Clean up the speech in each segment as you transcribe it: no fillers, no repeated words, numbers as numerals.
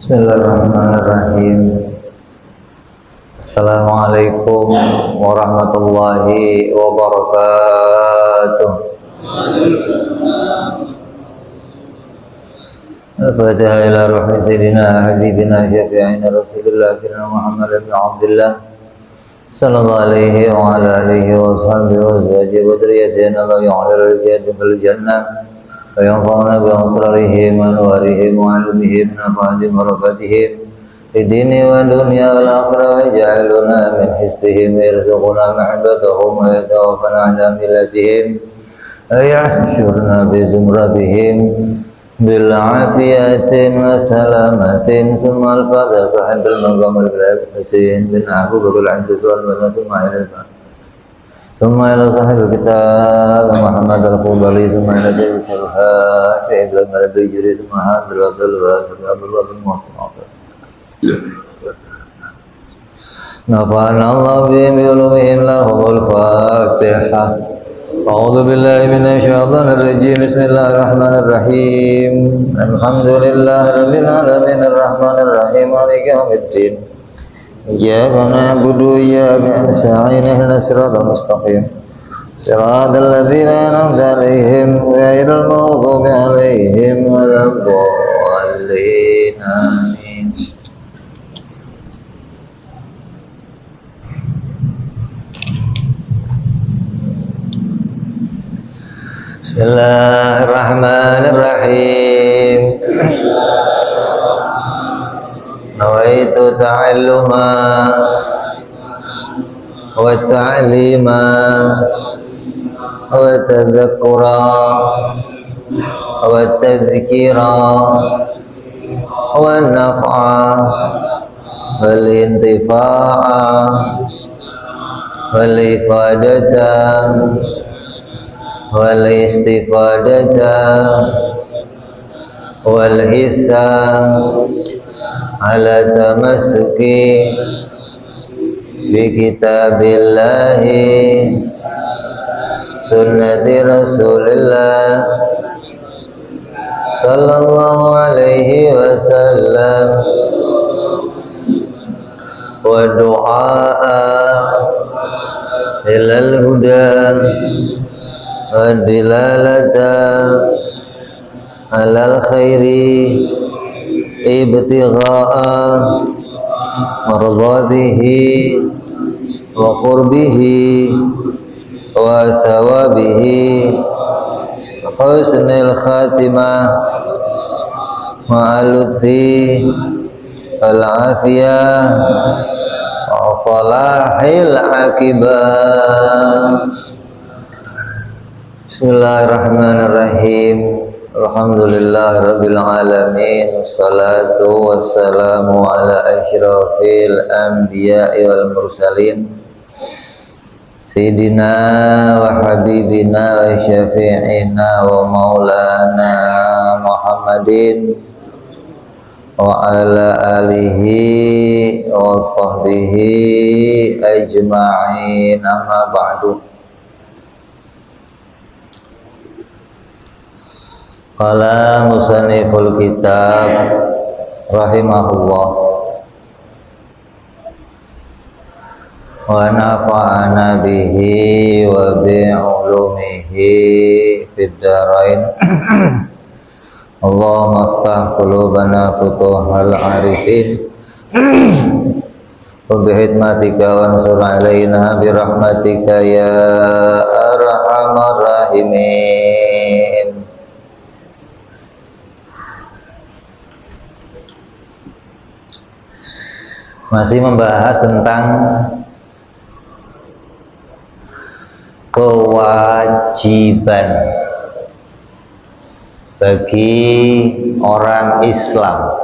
Bismillahirrahmanirrahim. Assalamualaikum warahmatullahi wabarakatuh. Al-Fatihah ila ruhi sayyidina habibina syafi'ina Rasulillah sayyidina Muhammad ibn Abdullah sallallahu alaihi wa ala alihi wa sahbihi wa azwajihi wa dhurriyyatihi Allah ya'ala rizqiyati fil jannah wa yanfa'una bi asrarihim wa anwarihim wa alumihim nafa'ati barakatihim di dini wa dunya wal akhirah wa ja'aluna min hisbihim yarzuquna mahabbatahum wa yatawaffana ala millatihim wa yahsyurna bi zumratihim bil afiyatin wa salamatin thumma al-fatihah sahibul maqam al-husain bin Abu Bakar al-Aziz wal thumma ila ثم إلى صاحب الكتاب محمد الفضلي ثم إلى جيب الشرحاء في إبراهيم البيجري ثم هذا الوقت عبد الله بن محمد نفعنا الله بهم بعلومهم لهم الفاتحة أعوذ بالله من الشيطان الرجيم بسم الله الرحمن الرحيم الحمد لله رب العالمين الرحمن الرحيم مالك يوم الدين إياك نعبد وإياك نستعين اهدنا الصراط المستقيم صراط الذين أنعمت عليهم غير المغضوب عليهم ولا الضالين آمين. Bismillahirrahmanirrahim. Nawaitu ta'alluma wa ta'lima wa tadhakkura wa tadhkira wa naf'a wal intifa'a wal ifadata wal istifadata wal hissa ala tamassuki bi kitabillahi sunnati rasulillah sallallahu alaihi wasallam wa du'a ilal huda wa dilalata alal khairi ibtigha'a mardatihi wa qurbihi wa thawabihi husnil khatimah ma'alutfi wal afiyah wa salahil akibah. Bismillahirrahmanirrahim. Alhamdulillah rabbil alamin. Wassalatu wassalamu ala asyrafil anbiya'i wal mursalin Sayyidina wa habibina wa syafi'ina wa maulana Muhammadin wa ala alihi wa sahbihi ajma'in, amma ba'du. Qala musanniful kitab rahimahullah wa nafa'ana bihi wa bi'ulumihi fid darain. Allahumma aftah qulubana futuhal arifin wa bihikmatika wansur alaina birahmatika ya arhamar rahimin. Masih membahas tentang kewajiban bagi orang Islam,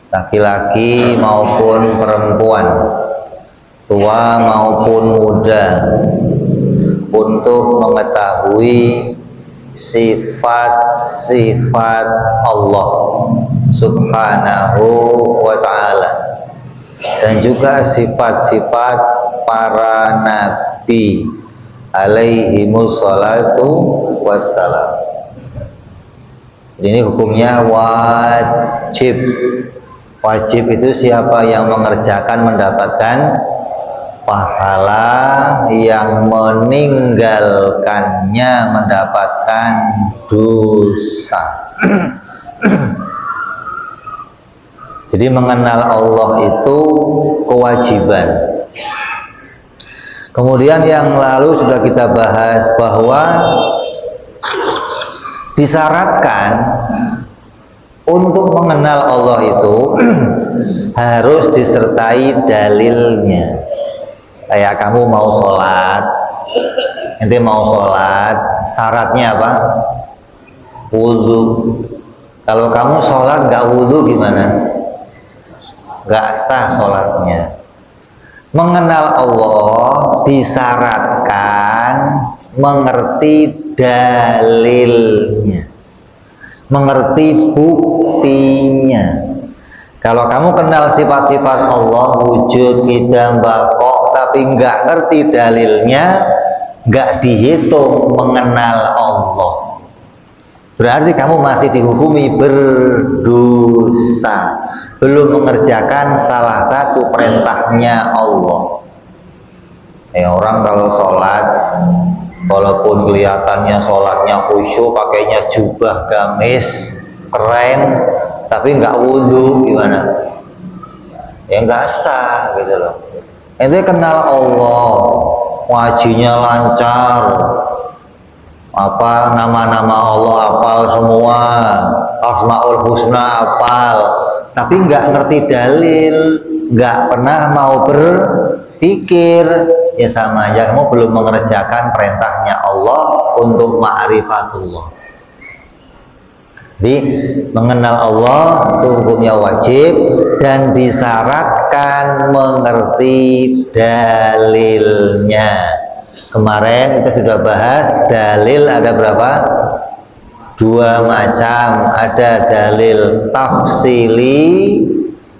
laki-laki maupun perempuan, tua maupun muda, untuk mengetahui sifat-sifat Allah Subhanahu wa ta'ala, dan juga sifat-sifat para nabi alaihimus salatu wassalam. Ini hukumnya wajib Wajib itu siapa yang mengerjakan mendapatkan pahala, yang meninggalkannya mendapatkan dosa. Jadi mengenal Allah itu kewajiban. Kemudian yang lalu sudah kita bahas bahwa disyaratkan untuk mengenal Allah itu harus disertai dalilnya. Kayak kamu mau sholat, nanti mau sholat, syaratnya apa? Wudhu. Kalau kamu sholat nggak wudhu gimana? Nggak sah sholatnya. Mengenal Allah disyaratkan mengerti dalilnya, mengerti buktinya. Kalau kamu kenal sifat-sifat Allah, wujud, qidam, baqa, tapi nggak ngerti dalilnya, nggak dihitung mengenal Allah. Berarti kamu masih dihukumi berdosa, belum mengerjakan salah satu perintahnya Allah. Orang kalau sholat, walaupun kelihatannya sholatnya khusyuk, pakainya jubah gamis keren, tapi nggak wudhu, gimana? Ya nggak sah gitu loh. Ente kenal Allah, wajinya lancar, apa nama-nama Allah apal semua, Asmaul Husna apal, tapi nggak ngerti dalil, nggak pernah mau berpikir, ya sama aja kamu belum mengerjakan perintahnya Allah untuk ma'rifatullah. Jadi mengenal Allah itu hukumnya wajib dan disyaratkan mengerti dalilnya. Kemarin kita sudah bahas dalil ada berapa? 2 macam. Ada dalil tafsili,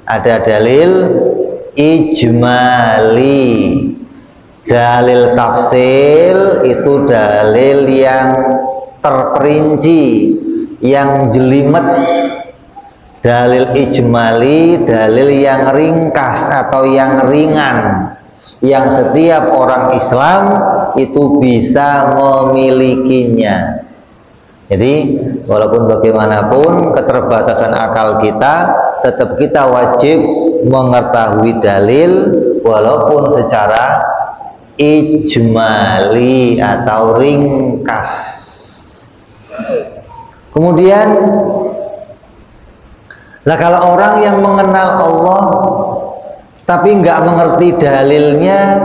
ada dalil ijmali. Dalil tafsil itu dalil yang terperinci, yang jelimet. Dalil ijmali dalil yang ringkas atau yang ringan, yang setiap orang Islam itu bisa memilikinya. Jadi walaupun bagaimanapun keterbatasan akal kita, tetap kita wajib mengetahui dalil walaupun secara ijmali atau ringkas. Kemudian, lah kalau orang yang mengenal Allah tapi nggak mengerti dalilnya,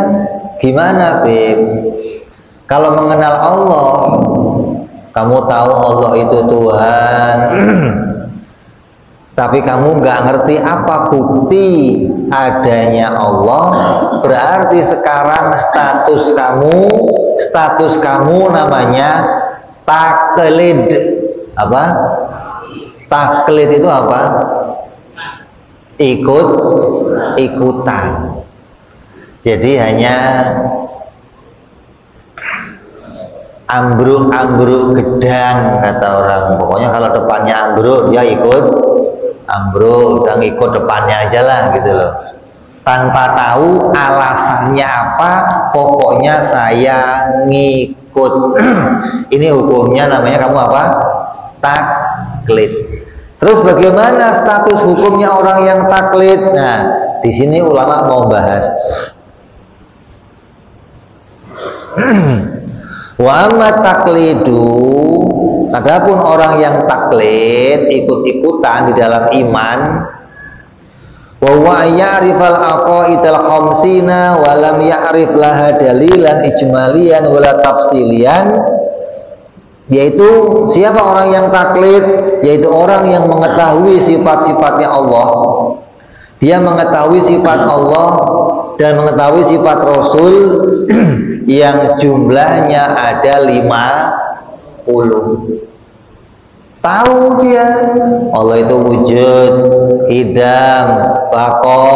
gimana, Beb? Kalau mengenal Allah, kamu tahu Allah itu Tuhan, tapi kamu nggak ngerti apa bukti adanya Allah, berarti sekarang status kamu namanya taklid. Apa? Taklid itu apa? Ikutan. Jadi hanya ambruk gedang kata orang. Pokoknya kalau depannya ambruk dia ikut ambruk, dan ikut depannya aja lah gitu loh. Tanpa tahu alasannya apa, pokoknya saya ngikut. Ini hukumnya namanya kamu apa? Taklid. Terus bagaimana status hukumnya orang yang taklid? Nah, di sini ulama mau bahas. Wa amma taklidu, adapun orang yang taklid, ikut-ikutan di dalam iman, wa huwa ya'rifal aqaidal khamsina wa lam ya'rif laha dalilan ijmaliyan wala tafsilian, yaitu siapa orang yang taklid? Yaitu orang yang mengetahui sifat-sifatnya Allah, dia mengetahui sifat Allah dan mengetahui sifat Rasul yang jumlahnya ada 50. Tahu dia Allah itu wujud, qidam, baqa,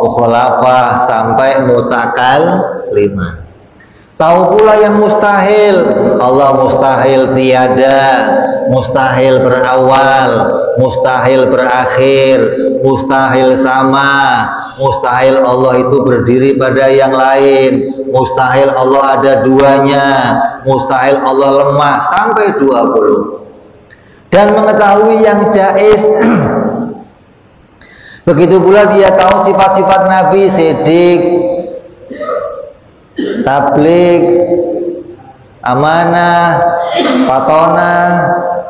mukhalafah sampai mutakal 5. Tahu pula yang mustahil. Allah mustahil tiada, mustahil berawal, mustahil berakhir, mustahil sama, mustahil Allah itu berdiri pada yang lain, mustahil Allah ada duanya, mustahil Allah lemah, sampai 20. Dan mengetahui yang jaiz. Begitu pula dia tahu sifat-sifat Nabi, sidik, tabligh, amanah, fatonah,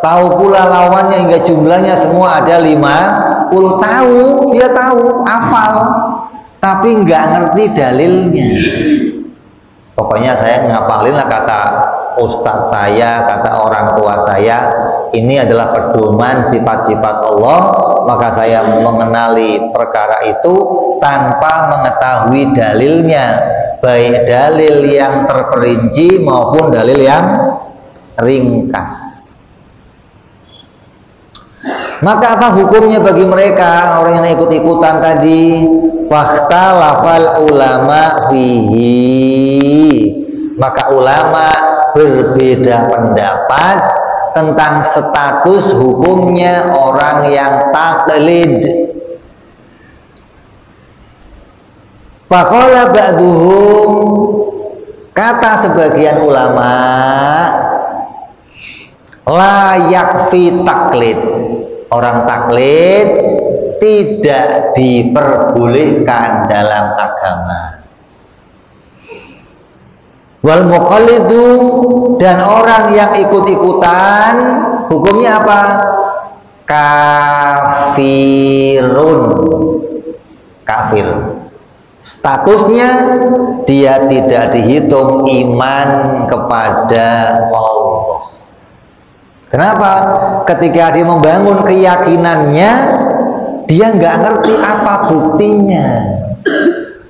tahu pula lawannya hingga jumlahnya semua ada 50. Tahu, dia tahu, hafal, tapi nggak ngerti dalilnya. Pokoknya saya ngapalin lah kata ustadz saya, kata orang tua saya, ini adalah pedoman sifat-sifat Allah, maka saya mengenali perkara itu tanpa mengetahui dalilnya, baik dalil yang terperinci maupun dalil yang ringkas. Maka apa hukumnya bagi mereka orang yang ikut-ikutan tadi? Fakhtalafal ulama fihi. Maka ulama berbeda pendapat tentang status hukumnya orang yang taklid. Faqala ba'duhum, kata sebagian ulama, la yakfi taklid. Orang taklid tidak diperbolehkan dalam agama. Wal muqallidu, dan orang yang ikut-ikutan hukumnya apa? Kafirun, kafir. Statusnya dia tidak dihitung iman kepada Allah. Kenapa? Ketika dia membangun keyakinannya, dia nggak ngerti apa buktinya.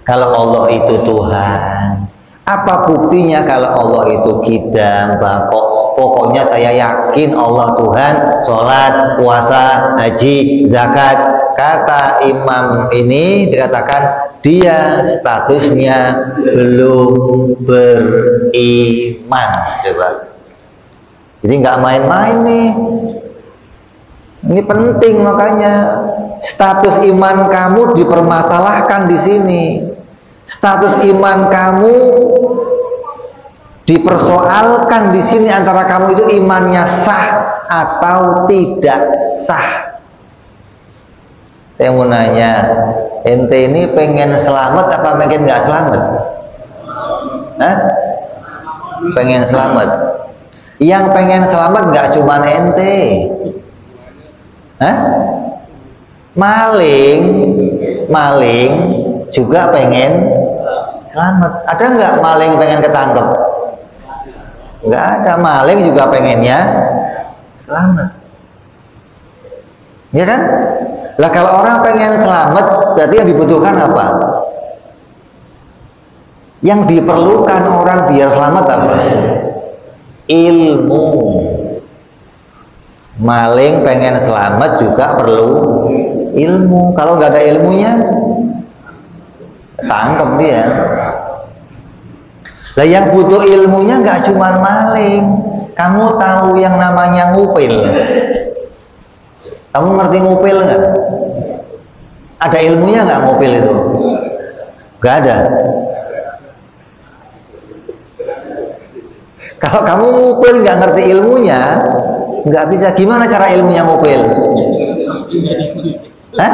Kalau Allah itu Tuhan, apa buktinya kalau Allah itu kidam, bakok? Pokoknya saya yakin Allah Tuhan, sholat, puasa, haji, zakat. Kata imam ini dikatakan dia statusnya belum beriman. Coba. Jadi nggak main-main nih. Ini penting, makanya status iman kamu dipermasalahkan di sini. Status iman kamu dipersoalkan di sini, antara kamu itu imannya sah atau tidak sah. Saya mau nanya, ente ini pengen selamat apa pengen nggak selamat? Hah? Pengen selamat. Yang pengen selamat nggak cuma ente, hah? Maling juga pengen selamat. Ada nggak maling pengen ketangkep? Nggak ada. Maling juga pengennya selamat, ya kan? Lah kalau orang pengen selamat, berarti yang dibutuhkan apa? Yang diperlukan orang biar selamat apa? Ilmu. Maling pengen selamat juga perlu ilmu. Kalau nggak ada ilmunya, tangkap dia. Lah yang butuh ilmunya nggak cuma maling. Kamu tahu yang namanya ngupil? Kamu ngerti ngupil nggak? Ada ilmunya nggak ngupil itu? Nggak ada. Kalau kamu ngupil nggak ngerti ilmunya, nggak bisa. Gimana cara ilmunya ngupil? Hah?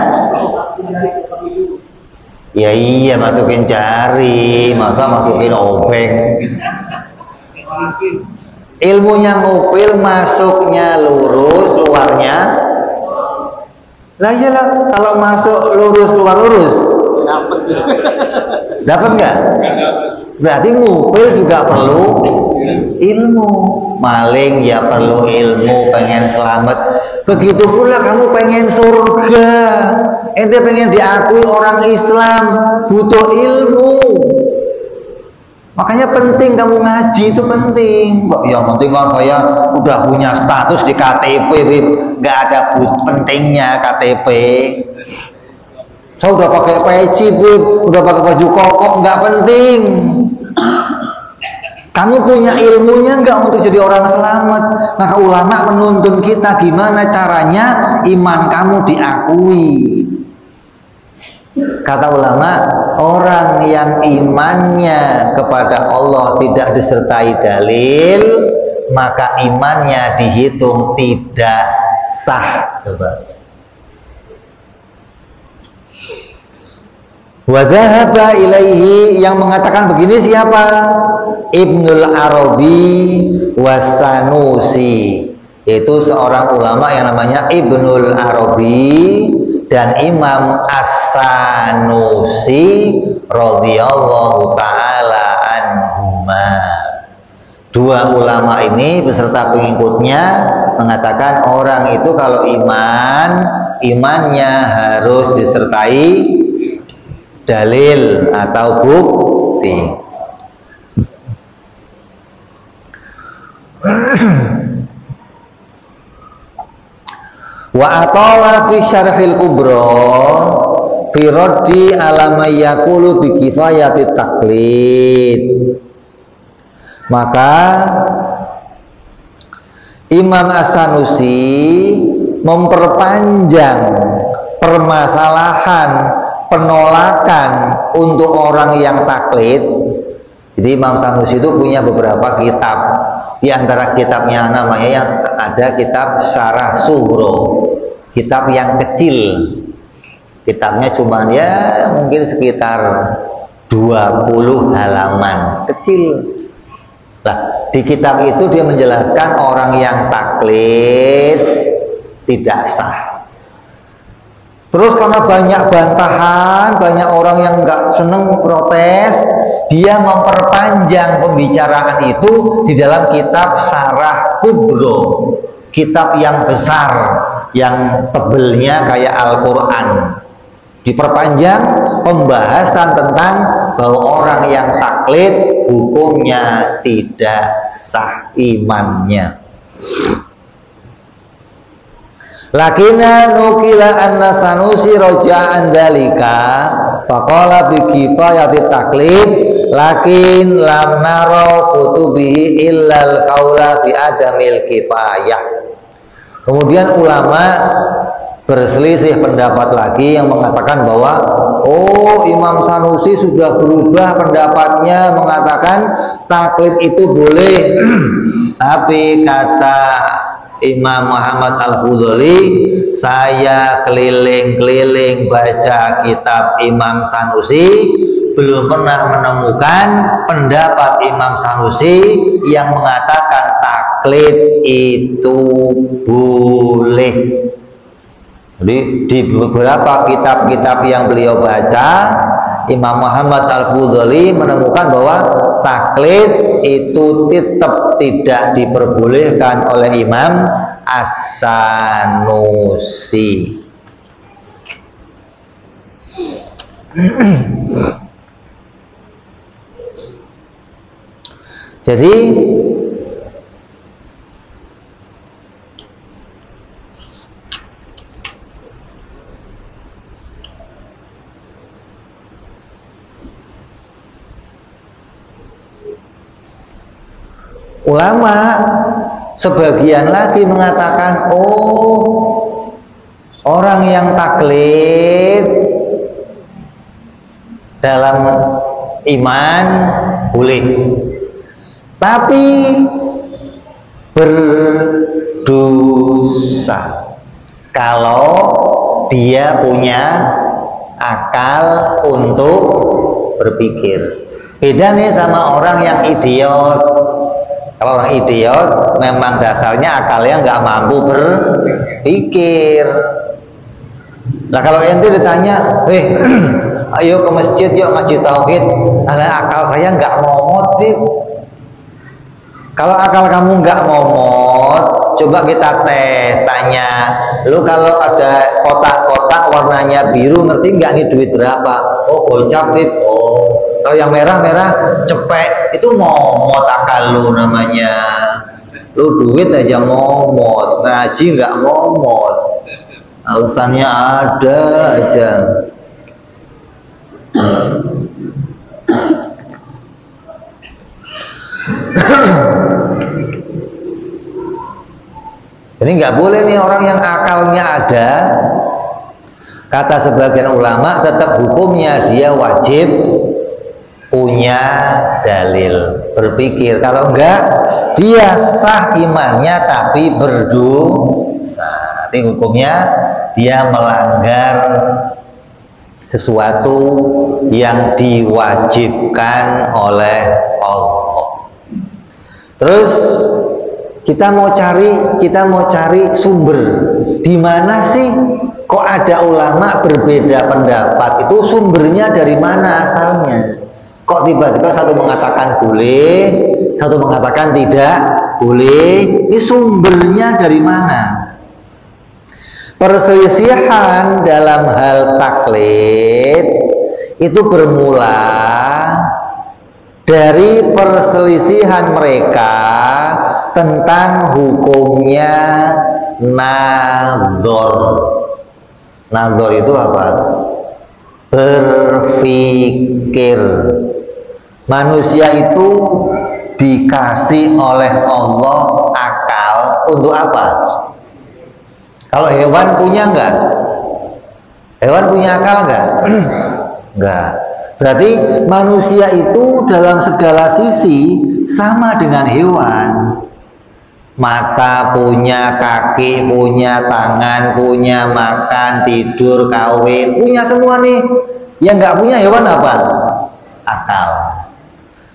Ya iya, masukin jari, masa masukin obeng. Ilmunya ngupil, masuknya lurus, keluarnya. Lah iyalah, kalau masuk lurus, keluar lurus. Dapat nggak? Berarti ngupil juga perlu ilmu. Maling ya perlu ilmu, pengen selamat. Begitu pula kamu pengen surga, ente pengen diakui orang Islam, butuh ilmu. Makanya penting kamu ngaji, itu penting. Kok yang penting kan saya udah punya status di KTP, nggak ada pentingnya KTP. Saya udah pakai peci, udah pakai baju koko, nggak penting. Kamu punya ilmunya enggak untuk jadi orang selamat? Maka ulama menuntun kita gimana caranya iman kamu diakui. Kata ulama, orang yang imannya kepada Allah tidak disertai dalil, maka imannya dihitung tidak sah. Coba. Wa dhahaba ilaihi, yang mengatakan begini siapa? Ibnul Arabi Wasanusi, yaitu seorang ulama yang namanya Ibnul Arabi dan Imam As-Sanusi radhiyallahu taala anhuma. Dua ulama ini beserta pengikutnya mengatakan orang itu kalau imannya harus disertai dalil atau bukti. Wa atala fi syarhil kubra fi raddi ala may yaqulu bi kifayati taklid. Maka Imam As-Sanusi memperpanjang permasalahan penolakan untuk orang yang taklid. Jadi Imam Sanusi itu punya beberapa kitab. Di antara kitabnya namanya yang ada kitab Syarah Sughra, kitab yang kecil. Kitabnya cuma ya mungkin sekitar 20 halaman, kecil. Nah, di kitab itu dia menjelaskan orang yang taklid tidak sah. Terus karena banyak bantahan, banyak orang yang nggak seneng protes, dia memperpanjang pembicaraan itu di dalam kitab Syarah Kubro, kitab yang besar, yang tebelnya kayak Al-Quran. Diperpanjang pembahasan tentang bahwa orang yang taklid hukumnya tidak sah imannya. Lakina nukila anna Sanusi roja'an dalika faqala bi kifayati taklid lakin lam naro kutubihi illal qaula bi adamil kifayah. Kemudian ulama berselisih pendapat lagi yang mengatakan bahwa Imam Sanusi sudah berubah pendapatnya, mengatakan taklid itu boleh. Tapi kata Imam Muhammad Al-Hudhali, saya keliling-keliling baca kitab Imam Sanusi, belum pernah menemukan pendapat Imam Sanusi yang mengatakan taklid itu boleh. Jadi di beberapa kitab-kitab yang beliau baca, Imam Muhammad Al-Hudhali menemukan bahwa taklid itu tetap tidak diperbolehkan oleh Imam As-Sanusi. Jadi ulama sebagian lagi mengatakan orang yang taklid dalam iman boleh, tapi berdosa kalau dia punya akal untuk berpikir. Beda nih sama orang yang idiot. Kalau orang idiot memang dasarnya akalnya nggak mampu berpikir. Nah kalau ente ditanya, ayo ke masjid yuk ngaji tauhid, akal saya nggak momot, Bib. Kalau akal kamu nggak momot, coba kita tes, tanya, lu kalau ada kotak-kotak warnanya biru, ngerti nggak nih duit berapa? Oh gocap, Bib. Kalau yang merah-merah cepek, itu momot akal lu namanya. Lu duit aja momot, ngaji nggak momot. Alasannya ada aja. Ini nggak boleh nih orang yang akalnya ada, kata sebagian ulama tetap hukumnya dia wajib punya dalil, berpikir. Kalau enggak, dia sah imannya tapi berdosa. Ini hukumnya dia melanggar sesuatu yang diwajibkan oleh Allah. Terus kita mau cari sumber. Di mana sih kok ada ulama berbeda pendapat? Itu sumbernya dari mana asalnya? Kok tiba-tiba satu mengatakan boleh, satu mengatakan tidak boleh? Ini sumbernya dari mana? Perselisihan dalam hal taklid itu bermula dari perselisihan mereka tentang hukumnya nadzor. Nadzor itu apa? Berpikir. Manusia itu dikasih oleh Allah akal untuk apa? Kalau hewan punya enggak? Hewan punya akal enggak? Enggak. Berarti manusia itu dalam segala sisi sama dengan hewan. Mata punya, kaki punya, tangan punya, makan, tidur, kawin, punya semua nih. Yang enggak punya hewan apa? Akal.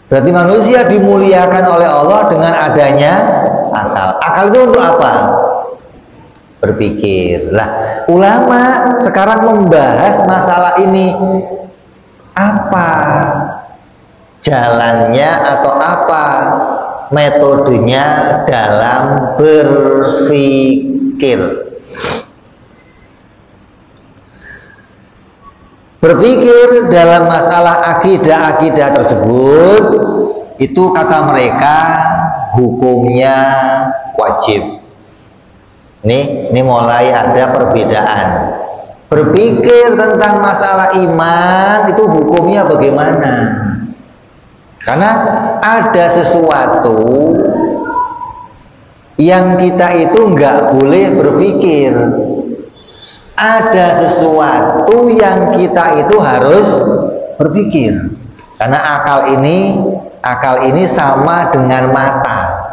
Berarti manusia dimuliakan oleh Allah dengan adanya akal. Akal itu untuk apa? Berpikir. Lah, ulama sekarang membahas masalah ini. Apa jalannya atau apa metodenya dalam berpikir? Berpikir dalam masalah akidah-akidah tersebut itu kata mereka hukumnya wajib. Ini mulai ada perbedaan. Berpikir tentang masalah iman itu hukumnya bagaimana? Karena ada sesuatu yang kita itu nggak boleh berpikir. Ada sesuatu yang kita itu harus berpikir. Karena akal ini sama dengan mata.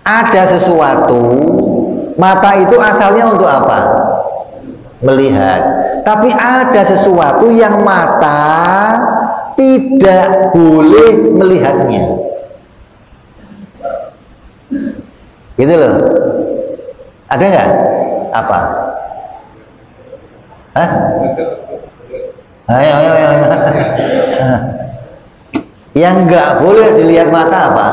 Ada sesuatu, mata itu asalnya untuk apa? Melihat. Tapi ada sesuatu yang mata tidak boleh melihatnya. Gitu loh. Ada nggak? Apa? Hah? Ayo. Yang nggak boleh dilihat mata apa?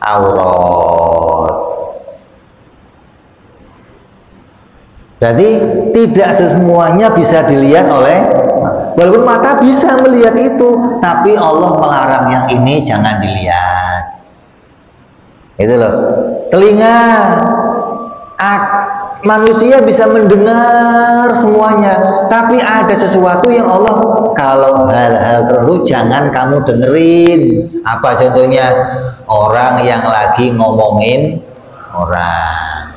Aurat. Jadi tidak semuanya bisa dilihat oleh, walaupun mata bisa melihat itu, tapi Allah melarang yang ini jangan dilihat. Itu loh. Telinga, manusia bisa mendengar semuanya, tapi ada sesuatu yang Allah, kalau hal-hal tertentu jangan kamu dengerin. Apa contohnya? Orang yang lagi ngomongin orang,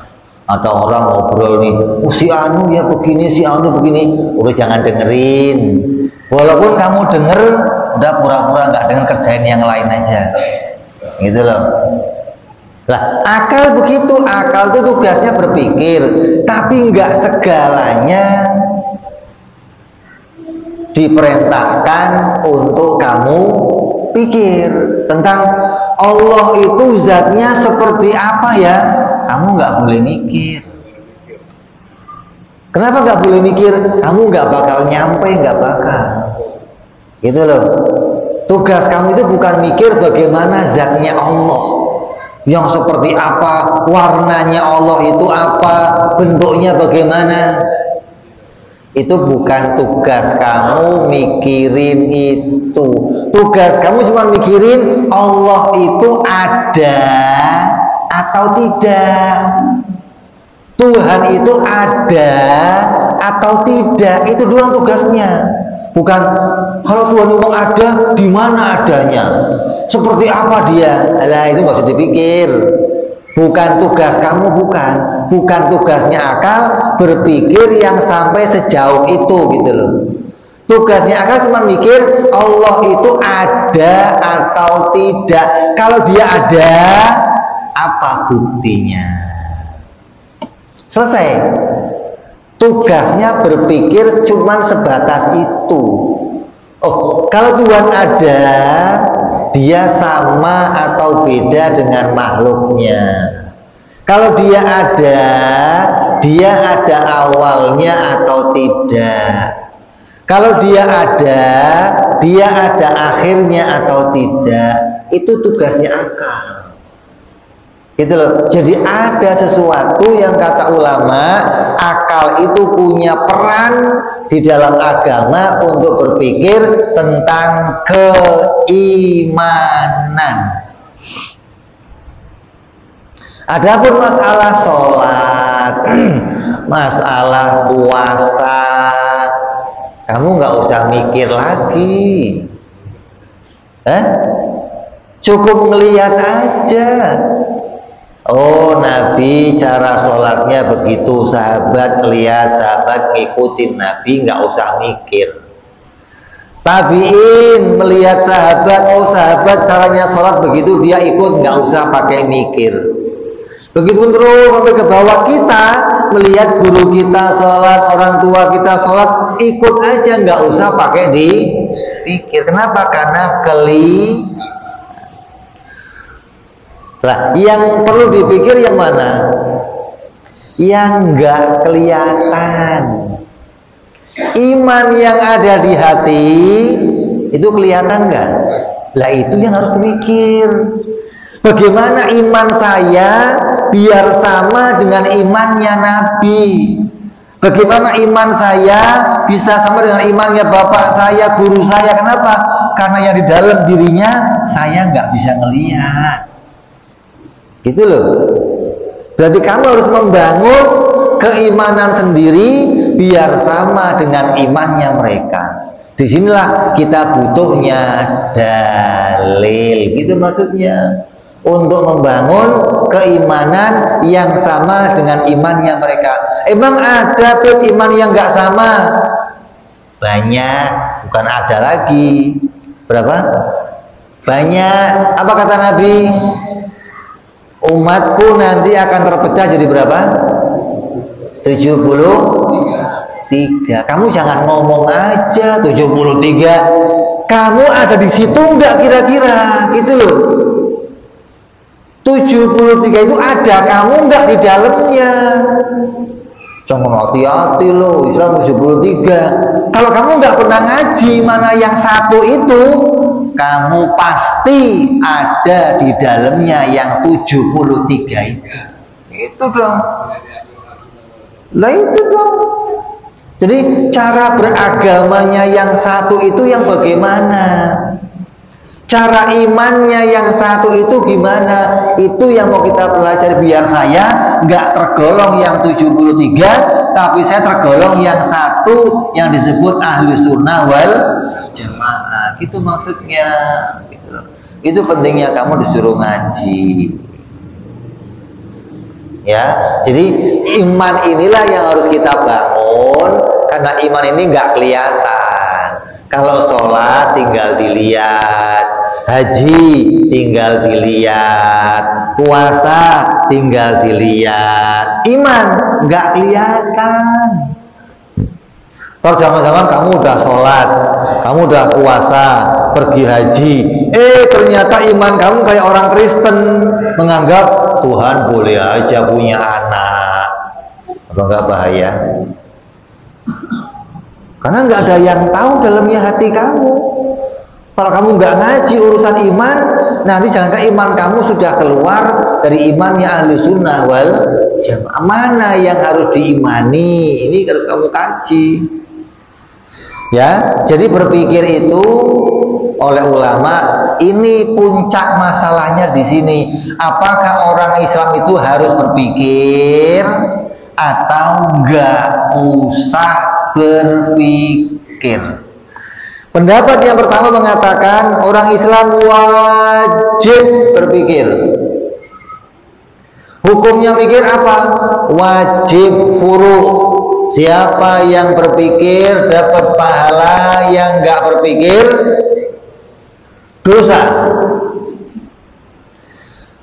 atau orang ngobrol nih, si anu ya begini, si anu begini, udah jangan dengerin. Walaupun kamu denger, udah pura-pura nggak denger, kerjain yang lain aja. Gitu loh. Lah, akal begitu, akal itu tugasnya berpikir, tapi nggak segalanya diperintahkan untuk kamu pikir. Tentang Allah itu zatnya seperti apa ya, kamu nggak boleh mikir. Kenapa nggak boleh mikir? Kamu nggak bakal nyampe, nggak bakal. Gitu loh. Tugas kamu itu bukan mikir bagaimana zatnya Allah, yang seperti apa, warnanya Allah itu apa, bentuknya bagaimana. Itu bukan tugas kamu mikirin itu. Tugas kamu cuma mikirin Allah itu ada atau tidak. Tuhan itu ada atau tidak. Itu doang tugasnya. Bukan kalau Tuhan memang ada, di mana adanya, seperti apa dia. Lah itu nggak usah dipikir. Bukan tugas kamu, bukan tugasnya akal berpikir yang sampai sejauh itu gitu loh. Tugasnya akal cuma mikir Allah itu ada atau tidak. Kalau dia ada, apa buktinya? Selesai. Tugasnya berpikir cuma sebatas itu. Oh, kalau Tuhan ada, dia sama atau beda dengan makhluknya. Kalau dia ada awalnya atau tidak. Kalau dia ada akhirnya atau tidak. Itu tugasnya akal. Gitu loh. Jadi ada sesuatu yang kata ulama, akal itu punya peran di dalam agama untuk berpikir tentang keimanan. Adapun masalah sholat, masalah puasa, kamu nggak usah mikir lagi, cukup ngelihat aja. Oh, Nabi cara sholatnya begitu, sahabat lihat, sahabat ngikutin Nabi, nggak usah mikir. Tabiin melihat sahabat, oh sahabat caranya sholat begitu, dia ikut, nggak usah pakai mikir. Begitu terus sampai ke bawah, kita melihat guru kita sholat, orang tua kita sholat, ikut aja, nggak usah pakai dipikir. Kenapa? Karena Nah, yang perlu dipikir yang mana? Yang nggak kelihatan. Iman yang ada di hati itu kelihatan nggak? Lah itu yang harus mikir. Bagaimana iman saya biar sama dengan imannya Nabi? Bagaimana iman saya bisa sama dengan imannya bapak saya, guru saya? Kenapa? Karena yang di dalam dirinya saya nggak bisa ngelihat. Gitu loh. Berarti kamu harus membangun keimanan sendiri biar sama dengan imannya mereka. Disinilah kita butuhnya dalil, gitu maksudnya, untuk membangun keimanan yang sama dengan imannya mereka. Emang ada tuh iman yang nggak sama? Banyak, bukan ada lagi. Berapa? Banyak. Apa kata Nabi? Umatku nanti akan terpecah jadi berapa? 73. Kamu jangan ngomong aja 73. Kamu ada di situ enggak kira-kira? Gitu loh. 73 itu ada, kamu enggak di dalamnya. Jangan hati-hati loh, Islam 73. Kalau kamu enggak pernah ngaji mana yang satu itu, kamu pasti ada di dalamnya yang 73 itu. Itu dong. Lah itu dong. Jadi cara beragamanya yang satu itu yang bagaimana? Cara imannya yang satu itu gimana? Itu yang mau kita pelajari biar saya nggak tergolong yang 73, tapi saya tergolong yang satu yang disebut Ahlus Sunnah wal Jamaah. Itu maksudnya, gitu loh. Itu pentingnya kamu disuruh ngaji. Ya, jadi iman inilah yang harus kita bangun, karena iman ini nggak kelihatan. Kalau sholat tinggal dilihat, haji tinggal dilihat, puasa tinggal dilihat, iman nggak kelihatan. Terus jangan-jangan kamu udah sholat, kamu udah puasa, pergi haji, ternyata iman kamu kayak orang Kristen, menganggap Tuhan boleh aja punya anak. Apa nggak bahaya? Karena nggak ada yang tahu dalamnya hati kamu. Kalau kamu nggak ngaji urusan iman, nanti jangankan iman kamu sudah keluar dari imannya Ahlu Sunnah wal Jamaah. Mana yang harus diimani? Ini harus kamu kaji. Ya, jadi berpikir itu oleh ulama, ini puncak masalahnya di sini. Apakah orang Islam itu harus berpikir atau nggak usah berpikir? Pendapat yang pertama mengatakan orang Islam wajib berpikir. Hukumnya mikir apa? Wajib furu. Siapa yang berpikir dapat pahala, yang nggak berpikir dosa.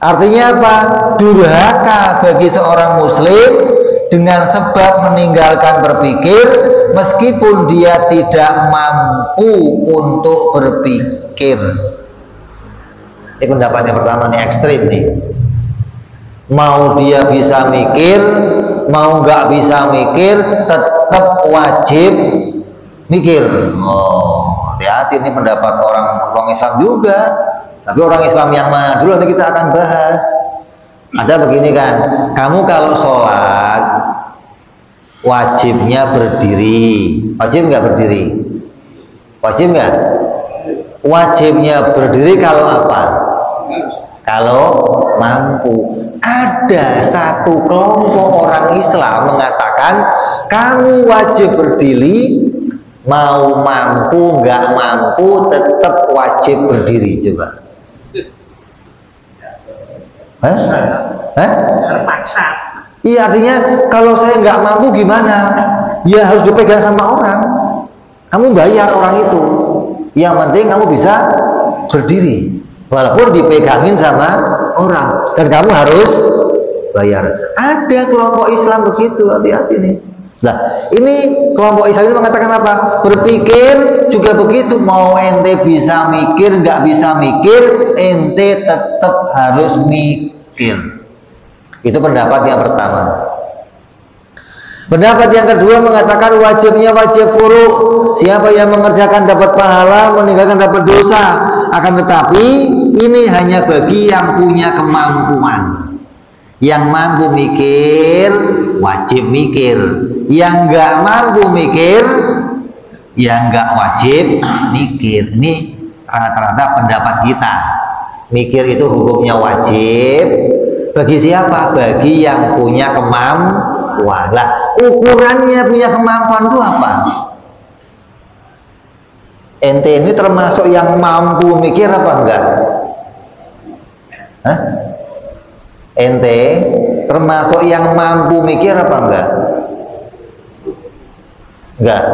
Artinya apa? Durhaka bagi seorang muslim dengan sebab meninggalkan berpikir meskipun dia tidak mampu untuk berpikir. Ini pendapat yang pertama nih, ekstrim nih. Mau dia bisa mikir, mau nggak bisa mikir, tetap wajib mikir. Oh, hati-hati, ini pendapat orang Islam juga. Tapi orang Islam yang mana dulu nanti kita akan bahas. Ada begini kan, kamu kalau sholat wajibnya berdiri, wajib nggak berdiri? Wajib nggak? Wajibnya berdiri kalau apa? Kalau mampu. Ada satu kelompok orang Islam mengatakan kamu wajib berdiri, mau mampu nggak mampu tetap wajib berdiri. Coba. Terpaksa. Iya, artinya kalau saya nggak mampu gimana? Ya harus dipegang sama orang. Kamu bayar orang itu. Yang penting kamu bisa berdiri, walaupun dipegangin sama orang, dan kamu harus bayar. Ada kelompok Islam begitu, hati-hati nih. Nah, ini kelompok Islam ini mengatakan apa? Berpikir juga begitu. Mau ente bisa mikir, nggak bisa mikir, ente tetap harus mikir. Itu pendapat yang pertama. Pendapat yang kedua mengatakan wajibnya wajib furu. Siapa yang mengerjakan dapat pahala, meninggalkan dapat dosa. Akan tetapi ini hanya bagi yang punya kemampuan. Yang mampu mikir wajib mikir, yang nggak mampu mikir yang nggak wajib mikir. Ini rata-rata pendapat kita. Mikir itu hukumnya wajib bagi siapa? Bagi yang punya kemampuan. Lah, ukurannya punya kemampuan itu apa? Ente ini termasuk yang mampu mikir apa enggak? Hah? Ente termasuk yang mampu mikir apa enggak? Enggak.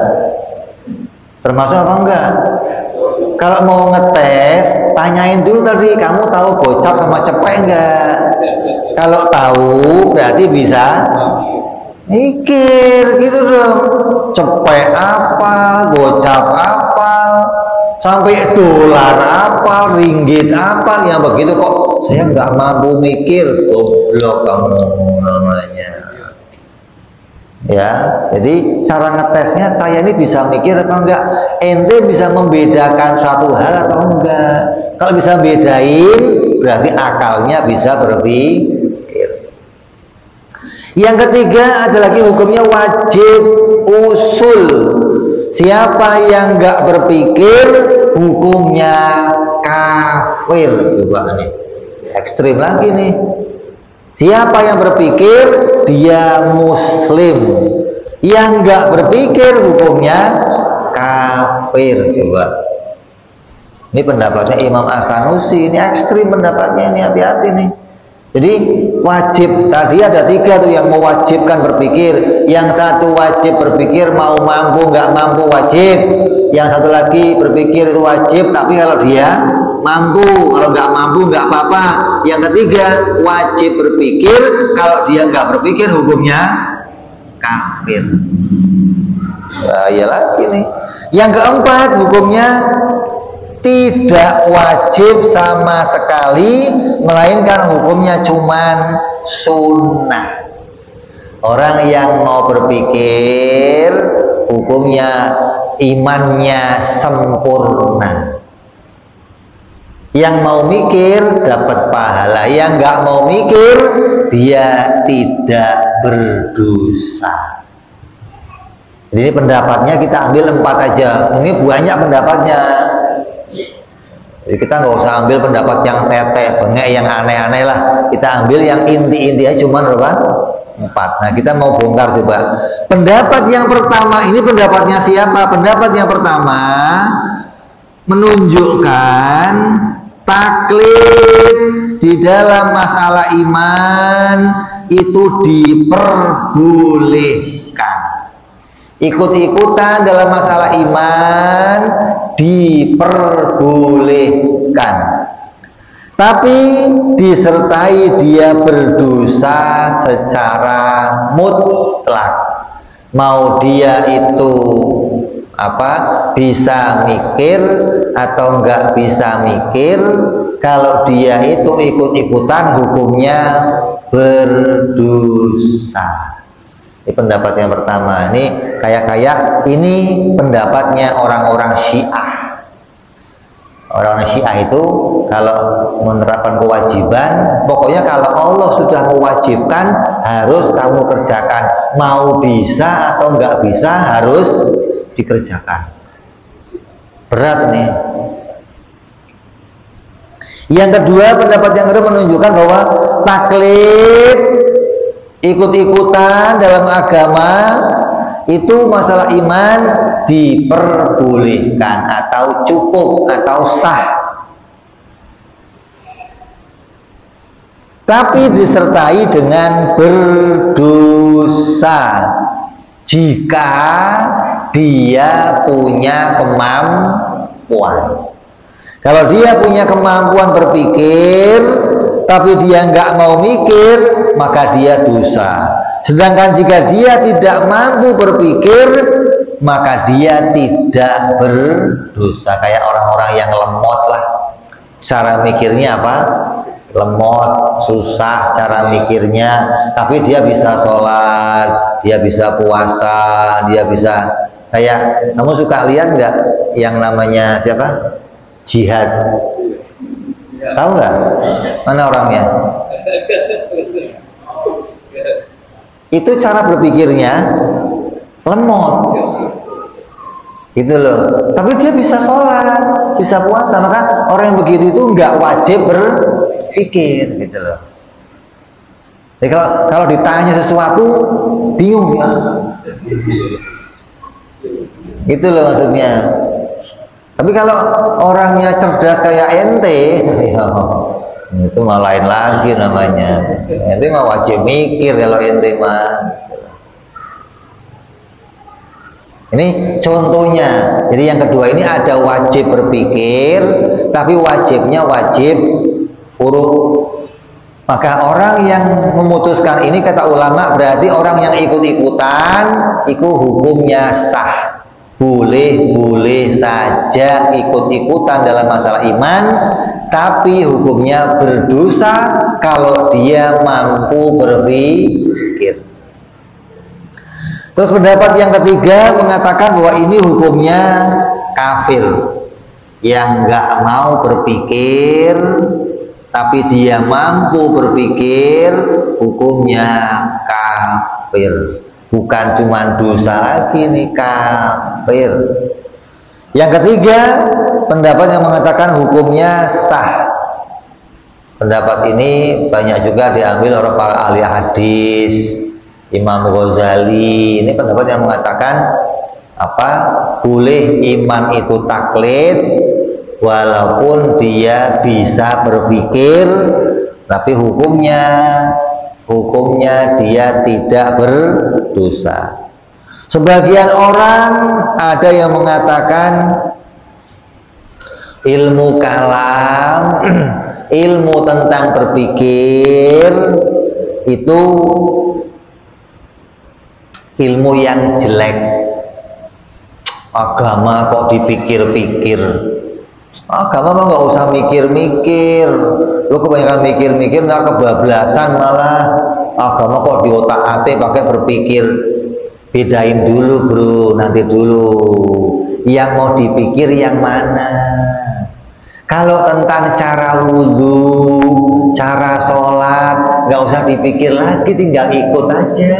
Termasuk apa enggak? Kalau mau ngetes, tanyain dulu tadi, kamu tahu gocap sama cepek enggak? Kalau tahu berarti bisa mikir gitu dong. Cepek apa, gocap apa, sampai dolar apa, ringgit apa, yang begitu kok saya nggak mampu mikir. Goblok kamu namanya. Ya, jadi cara ngetesnya saya ini bisa mikir apa enggak? Ente bisa membedakan suatu hal atau enggak? Kalau bisa bedain, berarti akalnya bisa berpikir. Yang ketiga ada lagi hukumnya wajib usul. Siapa yang enggak berpikir, hukumnya kafir. Coba nih, ekstrim lagi nih. Siapa yang berpikir, dia muslim. Yang nggak berpikir, hukumnya kafir. Coba. Ini pendapatnya Imam As-Sanusi. Ini ekstrim pendapatnya, ini hati-hati nih. Jadi wajib, tadi ada tiga tuh yang mewajibkan berpikir. Yang satu wajib berpikir, mau mampu nggak mampu wajib. Yang satu lagi berpikir itu wajib, tapi kalau dia mampu, kalau nggak mampu nggak apa-apa. Yang ketiga wajib berpikir, kalau dia nggak berpikir hukumnya kafir. Bahaya lagi nih. Yang keempat hukumnya tidak wajib sama sekali, melainkan hukumnya cuman sunnah. Orang yang mau berpikir hukumnya imannya sempurna. Yang mau mikir dapat pahala, yang nggak mau mikir dia tidak berdosa. Jadi ini pendapatnya kita ambil 4 aja. Ini banyak pendapatnya. Jadi kita nggak usah ambil pendapat yang teteh, bengek, yang aneh-aneh lah. Kita ambil yang inti-inti aja, cuman berapa? 4. Nah, kita mau bongkar coba. Pendapat yang pertama, ini pendapatnya siapa? Pendapat yang pertama menunjukkan taklid di dalam masalah iman itu diperbolehkan. Ikut-ikutan dalam masalah iman diperbolehkan, tapi disertai dia berdosa secara mutlak. Mau dia itu bisa mikir atau enggak bisa mikir, kalau dia itu ikut-ikutan hukumnya berdosa. Ini pendapat yang pertama. Ini kayak ini pendapatnya orang-orang Syiah. Orang-orang Syiah itu kalau menerapkan kewajiban, pokoknya kalau Allah sudah mewajibkan harus kamu kerjakan, mau bisa atau enggak bisa harus dikerjakan. Berat nih. Yang kedua, pendapat yang kedua menunjukkan bahwa taklid, ikut-ikutan dalam agama itu masalah iman diperbolehkan atau cukup atau sah, tapi disertai dengan berdosa jika dia punya kemampuan. Kalau dia punya kemampuan berpikir tapi dia nggak mau mikir, maka dia dosa. Sedangkan jika dia tidak mampu berpikir, maka dia tidak berdosa. Kayak orang-orang yang lemot lah, cara mikirnya apa? Lemot, susah cara mikirnya, tapi dia bisa sholat, dia bisa puasa, dia bisa kayak, kamu suka lihat nggak yang namanya siapa? Jihad. Tahu nggak? Mana orangnya? Itu cara berpikirnya lemot, gitu loh. Tapi dia bisa sholat, bisa puasa. Maka orang yang begitu itu nggak wajib berpikir, gitu loh. Jadi kalau ditanya sesuatu bingung ya, gitu loh maksudnya. Tapi kalau orangnya cerdas kayak ente, itu mah lain lagi namanya. Ente mah wajib mikir kalau ente mah. Ini contohnya. Jadi yang kedua ini ada wajib berpikir, tapi wajibnya wajib furu'. Maka orang yang memutuskan ini, kata ulama, berarti orang yang ikut-ikutan itu hukumnya sah. Boleh saja ikut-ikutan dalam masalah iman, tapi hukumnya berdosa kalau dia mampu berpikir. Terus pendapat yang ketiga mengatakan bahwa ini hukumnya kafir, yang nggak mau berpikir tapi dia mampu berpikir, hukumnya kafir. Bukan cuma dosa lagi nih, kafir. Yang ketiga, pendapat yang mengatakan hukumnya sah. Pendapat ini banyak juga diambil oleh para ahli hadis, Imam Ghazali. Ini pendapat yang mengatakan boleh iman itu taklid walaupun dia bisa berpikir, tapi hukumnya dia tidak berdosa. Sebagian orang ada yang mengatakan ilmu kalam, ilmu tentang berpikir itu ilmu yang jelek. Agama kok dipikir-pikir. Agama mah nggak usah mikir-mikir. Lu kebanyakan mikir-mikir nggak kebablasan malah. Agama kok diotak-atik pakai berpikir. Bedain dulu bro, nanti dulu. Yang mau dipikir yang mana? Kalau tentang cara wudhu, cara sholat, nggak usah dipikir lagi, tinggal ikut aja.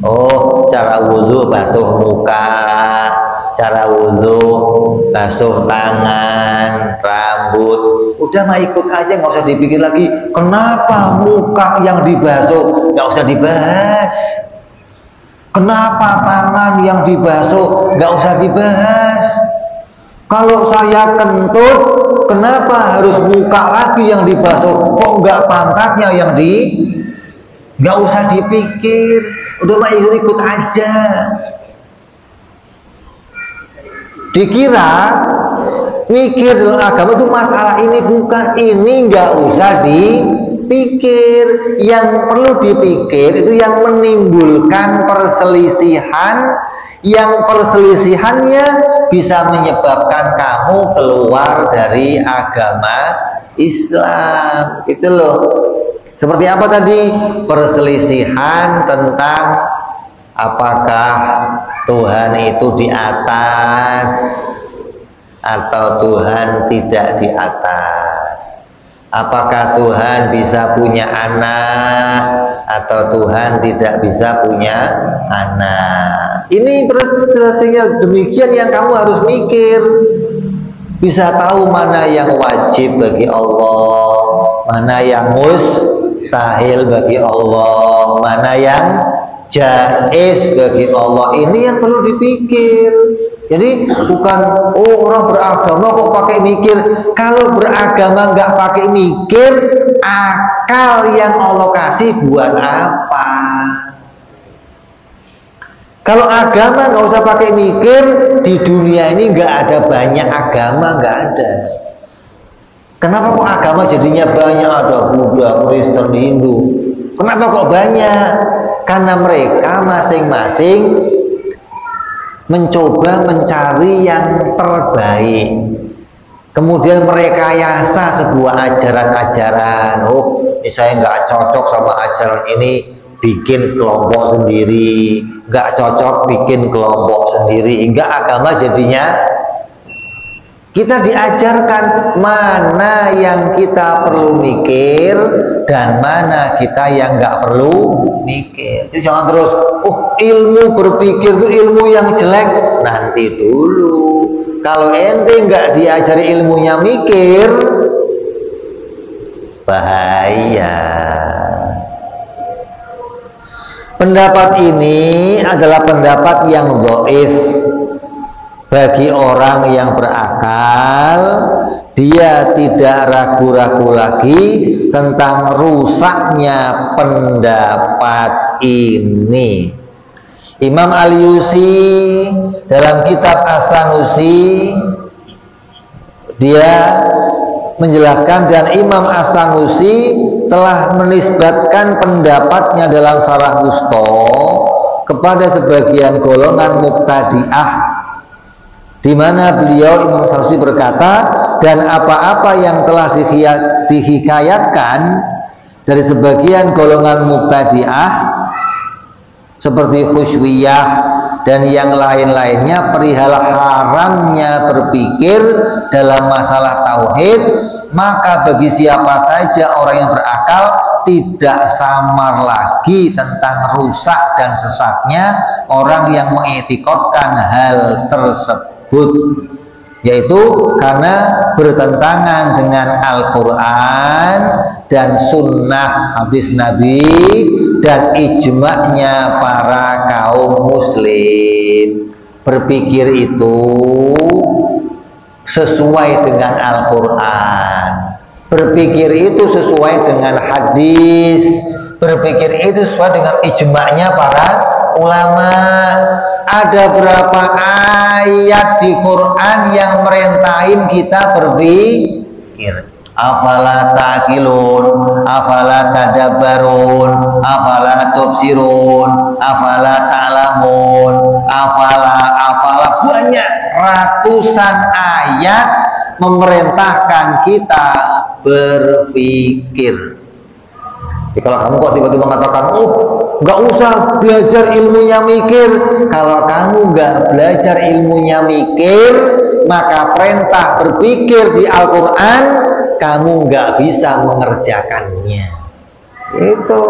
Oh, cara wudhu basuh muka, cara wudhu basuh tangan, rambut, udah mah ikut aja, nggak usah dipikir lagi. Kenapa muka yang dibasuh? Nggak usah dibahas. Kenapa tangan yang dibasuh? Nggak usah dibahas. Kalau saya kentut, kenapa harus muka lagi yang dibasuh? Kok nggak pantatnya yang nggak usah dipikir, udah mah ikut aja. Dikira mikir dalam agama itu masalah ini, bukan ini, nggak usah dipikir. Yang perlu dipikir itu yang menimbulkan perselisihan, yang perselisihannya bisa menyebabkan kamu keluar dari agama Islam. Itu loh. Seperti apa tadi? Perselisihan tentang apakah Tuhan itu di atas atau Tuhan tidak di atas. Apakah Tuhan bisa punya anak atau Tuhan tidak bisa punya anak. Ini perselisihannya demikian yang kamu harus mikir. Bisa tahu mana yang wajib bagi Allah, mana yang mustahil bagi Allah, mana yang jaiz bagi Allah. Ini yang perlu dipikir. Jadi bukan orang beragama kok pakai mikir. Kalau beragama nggak pakai mikir, akal yang Allah kasih buat apa? Kalau agama nggak usah pakai mikir, di dunia ini nggak ada banyak agama, nggak ada. Kenapa kok agama jadinya banyak? Ada Buddha, Kristen, Hindu. Kenapa kok banyak? Karena mereka masing-masing mencoba mencari yang terbaik. Kemudian mereka yasa sebuah ajaran-ajaran. Oh, ini saya nggak cocok sama ajaran ini, bikin kelompok sendiri. Nggak cocok, bikin kelompok sendiri. Hingga agama jadinya kita diajarkan mana yang kita perlu mikir dan mana kita yang nggak perlu mikir. Jadi jangan terus, oh ilmu berpikir itu ilmu yang jelek. Nanti dulu. Kalau ente nggak diajari ilmunya mikir, bahaya. Pendapat ini adalah pendapat yang dhaif. Bagi orang yang berakal, dia tidak ragu-ragu lagi tentang rusaknya pendapat ini. Imam Al-Yusi dalam kitab As-Sanusi dia menjelaskan, dan Imam As-Sanusi telah menisbatkan pendapatnya dalam Syarah Wusta kepada sebagian golongan Mubtadi'ah, di mana beliau Imam As-Sanusi berkata, dan apa-apa yang telah dihikayatkan dari sebagian golongan Mubtadi'ah seperti khusyiyah dan yang lain-lainnya perihal haramnya berpikir dalam masalah tauhid, maka bagi siapa saja orang yang berakal tidak samar lagi tentang rusak dan sesatnya orang yang mengiktikadkan hal tersebut, yaitu karena bertentangan dengan Al-Quran dan sunnah hadis Nabi dan ijma'nya para kaum muslim. Berpikir itu sesuai dengan Al-Quran, berpikir itu sesuai dengan hadis, berpikir itu sesuai dengan ijma'nya para ulama. Ada berapa ayat di Quran yang merintahin kita berpikir? Afala ta'qilun, afala tadabbarun, afala tubsirun, afala ta'lamun, afala, banyak ratusan ayat memerintahkan kita berpikir. Jadi kalau kamu kok tiba-tiba mengatakan, oh nggak usah belajar ilmunya mikir, kalau kamu nggak belajar ilmunya mikir, maka perintah berpikir di Al-Quran kamu nggak bisa mengerjakannya. Itu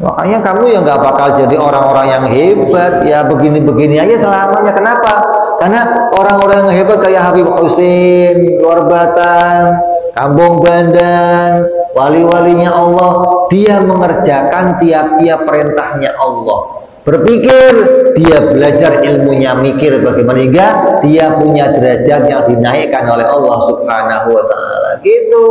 makanya kamu yang nggak bakal jadi orang-orang yang hebat. Ya begini-begini aja selamanya. Kenapa? Karena orang-orang yang hebat kayak Habib Husin, Luar Batang, Kampung Bandan, wali-walinya Allah, dia mengerjakan tiap-tiap perintahnya Allah. berpikir, dia belajar ilmunya, mikir bagaimana hingga dia punya derajat yang dinaikkan oleh Allah Subhanahu wa Ta'ala. Gitu.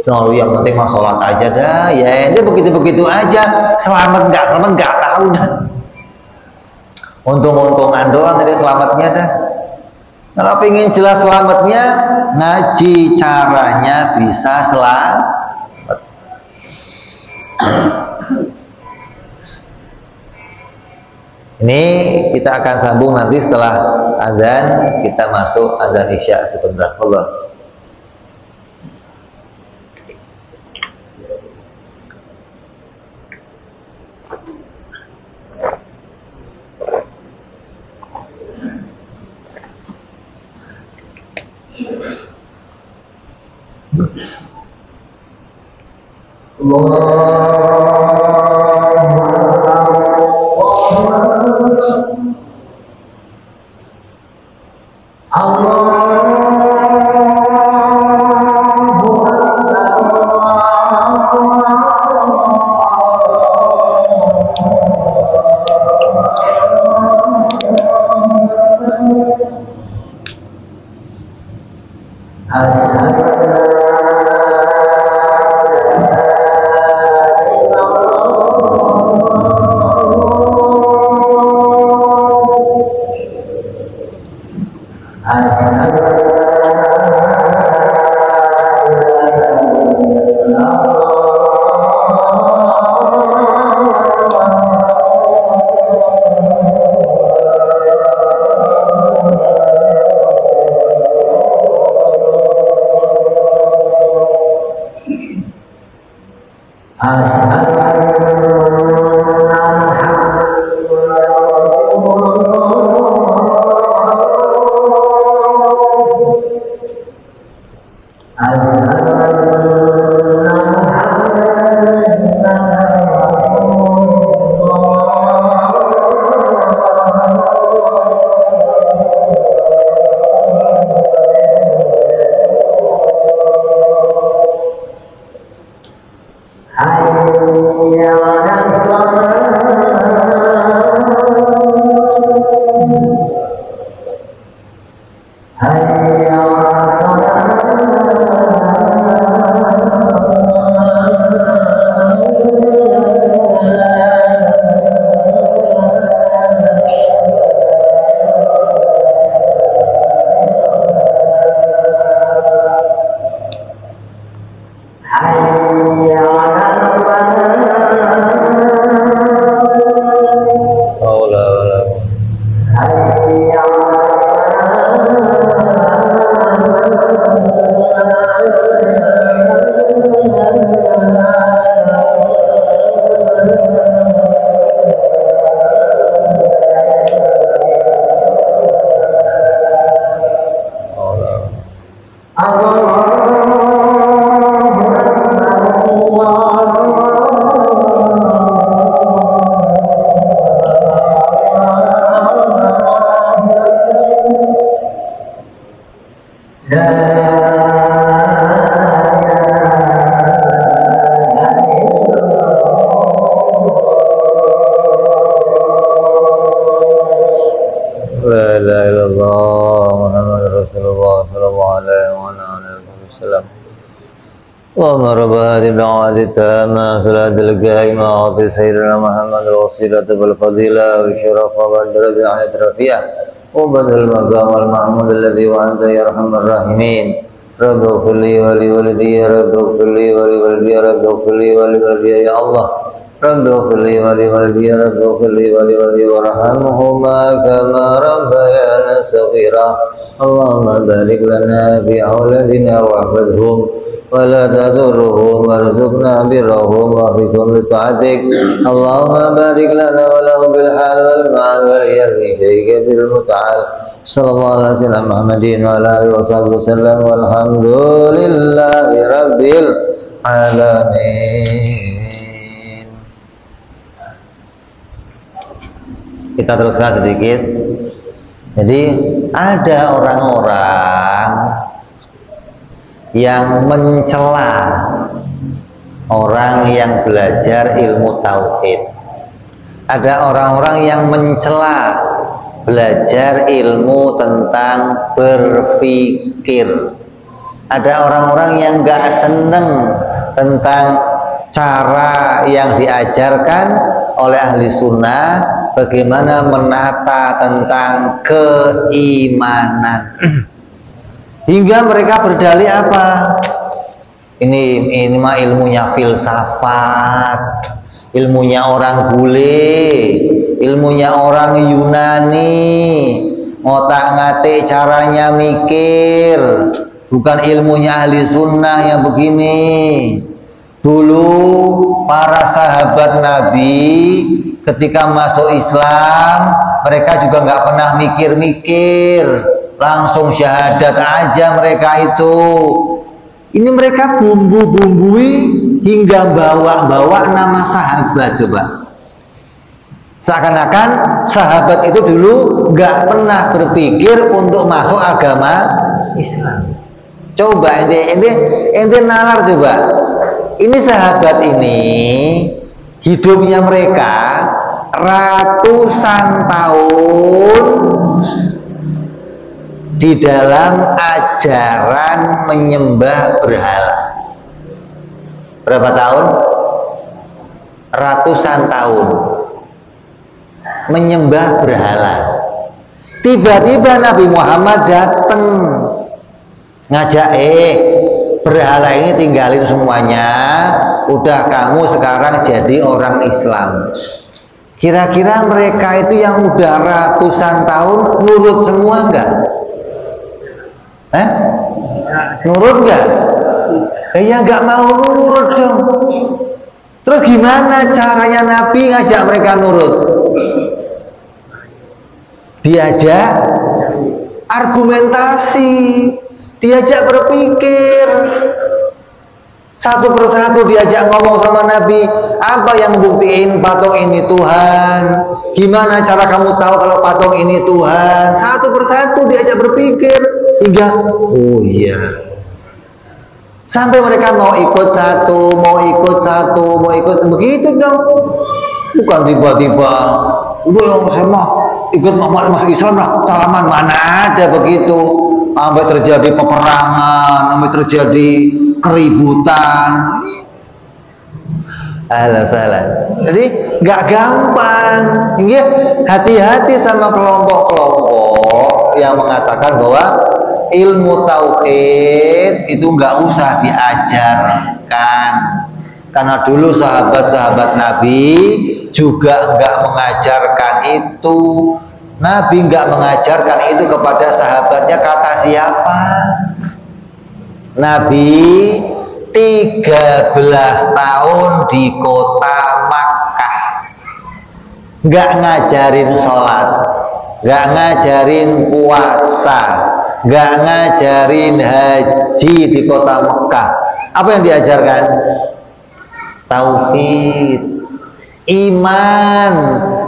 Lalu yang penting mah sholat aja dah, ya ini begitu-begitu aja, selamat nggak tahu dah. Untung-untungan doang tadi selamatnya dah. Kalau pengen jelas selamatnya, ngaji caranya bisa selamat. Ini kita akan sambung nanti setelah azan, kita masuk azan Isya sebentar. Allah. اللهم رب هذه الدعوات التامة صلاة القائمة أعطي سيدنا محمد الوسيلة والفضيلة والشرف والدرجة الرفيعة وبدل المقام المحمود الذي وأنت يا أرحم الراحمين رب اغفر لي ولوالدي رب اغفر لي ولوالدي رب اغفر لي ولوالدي يا الله رب اغفر لي ولوالدي رب اغفر لي ولوالدي وارحمهما كما ربيانا صغيرا اللهم بارك لنا في أولادنا واحفظهم ولا تضرهم وارزقنا برهم وفقهم لطاعتك اللهم بارك لنا ولهم بالحال والمال واليد شيء كبير المتعال صلى الله على سيدنا محمد وعلى آله وصحبه وسلم والحمد لله رب العالمين. Kita teruskan sedikit. Jadi ada orang-orang yang mencela orang yang belajar ilmu tauhid. Ada orang-orang yang mencela belajar ilmu tentang berpikir. Ada orang-orang yang gak seneng tentang cara yang diajarkan oleh ahli sunnah, bagaimana menata tentang keimanan. Hingga mereka berdalih apa? Ini mah ilmunya filsafat, ilmunya orang bule, ilmunya orang Yunani, ngotak-ngatik caranya mikir, bukan ilmunya ahli sunnah yang begini. Dulu para sahabat Nabi ketika masuk Islam, mereka juga nggak pernah mikir-mikir, langsung syahadat aja mereka itu. Ini mereka bumbu-bumbui hingga bawa-bawa nama sahabat. Coba, seakan-akan sahabat itu dulu nggak pernah berpikir untuk masuk agama Islam. Coba ente nalar coba. Ini sahabat ini hidupnya mereka ratusan tahun di dalam ajaran menyembah berhala. Berapa tahun? Ratusan tahun menyembah berhala. Tiba-tiba Nabi Muhammad datang ngajak, berhala ini tinggalin semuanya, udah kamu sekarang jadi orang Islam. Kira-kira mereka itu yang udah ratusan tahun nurut semua enggak? Nurut enggak? Ya enggak mau nurut dong. Terus gimana caranya Nabi ngajak mereka nurut? Diajak argumentasi, diajak berpikir, satu persatu diajak ngomong sama Nabi. Apa yang buktiin patung ini Tuhan? Gimana cara kamu tahu kalau patung ini Tuhan? Satu persatu diajak berpikir hingga oh iya, sampai mereka mau ikut satu begitu dong. Bukan tiba-tiba udah yang sama ikut masuk Islam lah, salaman, mana ada begitu. Sampai terjadi peperangan, sampai terjadi keributan. Salah. Jadi nggak gampang. Hingga hati-hati sama kelompok-kelompok yang mengatakan bahwa ilmu tauhid itu nggak usah diajarkan. Karena dulu sahabat-sahabat Nabi juga nggak mengajarkan itu. Nabi nggak mengajarkan itu kepada sahabatnya. Kata siapa? Nabi 13 tahun di kota Makkah, nggak ngajarin sholat, nggak ngajarin puasa, nggak ngajarin haji di kota Makkah. Apa yang diajarkan? Tauhid, iman.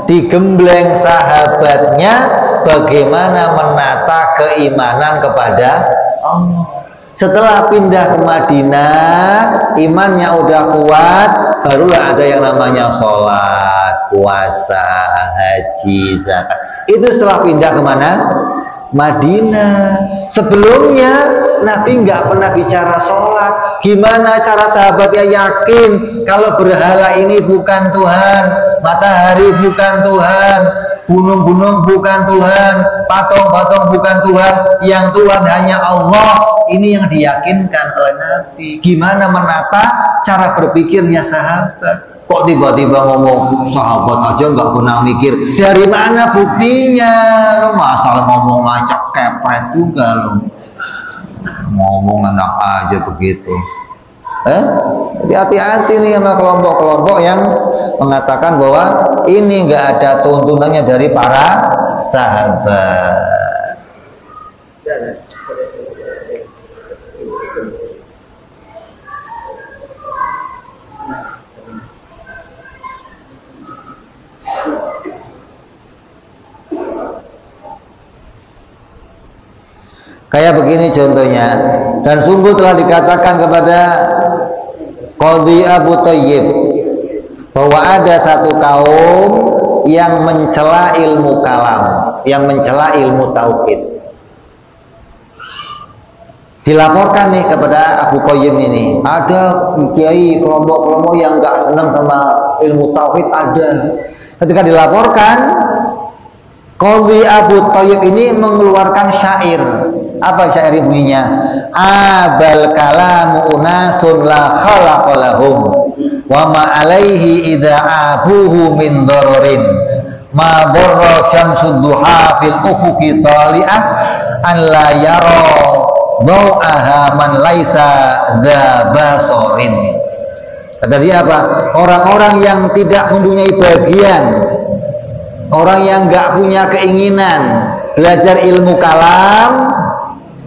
Digembleng sahabatnya bagaimana menata keimanan kepada Allah. Setelah pindah ke Madinah, imannya udah kuat, barulah ada yang namanya sholat, puasa, haji, zakat. Itu setelah pindah kemana? Madinah. Sebelumnya Nabi nggak pernah bicara sholat. Gimana cara sahabatnya yakin kalau berhala ini bukan Tuhan, matahari bukan Tuhan, gunung-gunung bukan Tuhan, patung-patung bukan Tuhan, yang Tuhan hanya Allah. Ini yang diyakinkan oleh Nabi. Gimana menata cara berpikirnya sahabat? Kok tiba-tiba ngomong sahabat aja nggak pernah mikir? Dari mana buktinya? Lo masalah ngomong ngacak kepret juga lo. Ngomong enak aja begitu. Jadi hati-hati nih sama kelompok-kelompok yang mengatakan bahwa ini nggak ada tuntunannya dari para sahabat. Kayak begini contohnya, dan sungguh telah dikatakan kepada Qadhi Abu Thayyib bahwa ada satu kaum yang mencela ilmu kalam, yang mencela ilmu tauhid. Dilaporkan nih kepada Abu Qayyim ini, ada kiai kelompok-kelompok yang nggak senang sama ilmu tauhid ada. Ketika dilaporkan, Qadhi Abu Thayyib ini mengeluarkan syair. Apa syair bunyinya? Abal kalamu unasun la khalaqa lahum wa ma alaihi idza abuhu min dararin ma dharra syamsud duha fil ufuqi tali'ah an la yara daw'aha man laisa dza basarin. Kata dia apa? Orang-orang yang tidak mempunyai bagian, orang yang nggak punya keinginan belajar ilmu kalam,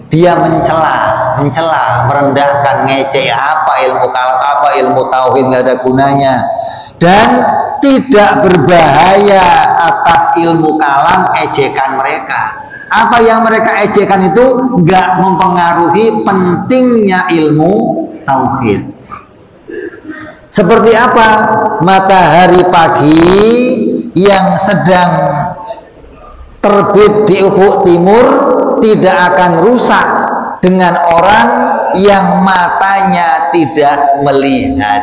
dia mencela, merendahkan, ngecek apa ilmu kalam, apa ilmu tauhid, nggak ada gunanya, dan tidak berbahaya atas ilmu kalam ejekan mereka. Apa yang mereka ejekan itu nggak mempengaruhi pentingnya ilmu tauhid. Seperti apa? Matahari pagi yang sedang terbit di ufuk timur tidak akan rusak dengan orang yang matanya tidak melihat.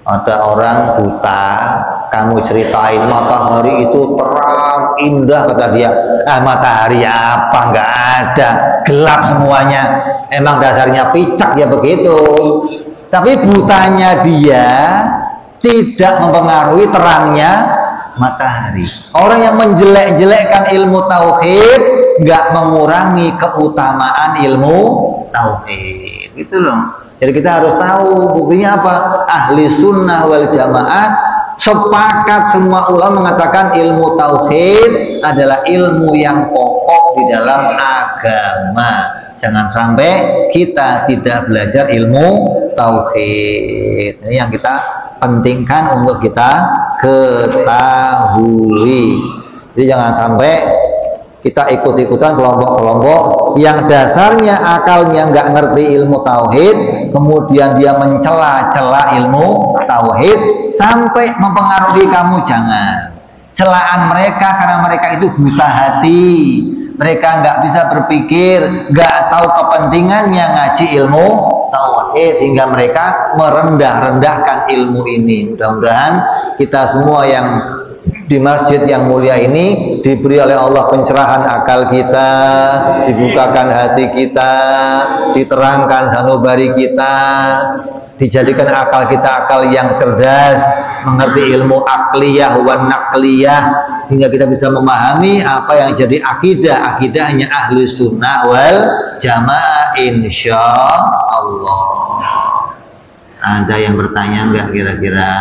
Ada orang buta, kamu ceritain matahari itu terang, indah, kata dia. Ah, matahari apa? Nggak ada, gelap semuanya. Emang dasarnya picak ya begitu. Tapi butanya dia tidak mempengaruhi terangnya matahari. Orang yang menjelek-jelekkan ilmu tauhid nggak mengurangi keutamaan ilmu tauhid. Gitu loh. Jadi kita harus tahu buktinya apa? Ahli sunnah wal jamaah sepakat, semua ulama mengatakan ilmu tauhid adalah ilmu yang pokok di dalam agama. Jangan sampai kita tidak belajar ilmu tauhid. Ini yang kita pentingkan untuk kita ketahui. Jadi jangan sampai kita ikut-ikutan kelompok-kelompok yang dasarnya akalnya nggak ngerti ilmu tauhid, kemudian dia mencela-cela ilmu tauhid sampai mempengaruhi kamu. Jangan. Celaan mereka karena mereka itu buta hati, mereka nggak bisa berpikir, nggak tahu kepentingannya ngaji ilmu tauhid, hingga mereka merendah-rendahkan ilmu ini. Mudah-mudahan kita semua yang di masjid yang mulia ini diberi oleh Allah pencerahan akal kita, dibukakan hati kita, diterangkan sanubari kita, dijadikan akal kita akal yang cerdas, mengerti ilmu akliyah wan nakliyah, hingga kita bisa memahami apa yang jadi akidahnya ahli sunnah wal jamaah insya Allah. Ada yang bertanya nggak kira-kira?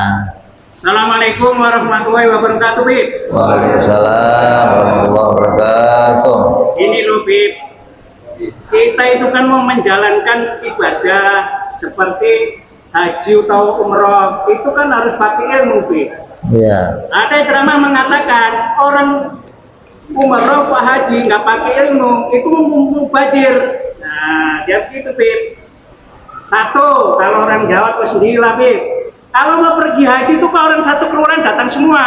Assalamualaikum warahmatullahi wabarakatuh, Bib. Waalaikumsalam warahmatullahi wabarakatuh. Ini loh, Bib, kita itu kan mau menjalankan ibadah seperti haji atau umroh, itu kan harus pakai ilmu, Bib. Iya. Ada ceramah mengatakan orang umroh pak haji nggak pakai ilmu itu mubazir. Nah, jadi gitu, Bib. Satu, kalau orang Jawa tuh sendiri lah, Bib. Kalau mau pergi haji itu kalau orang satu kelurahan datang semua.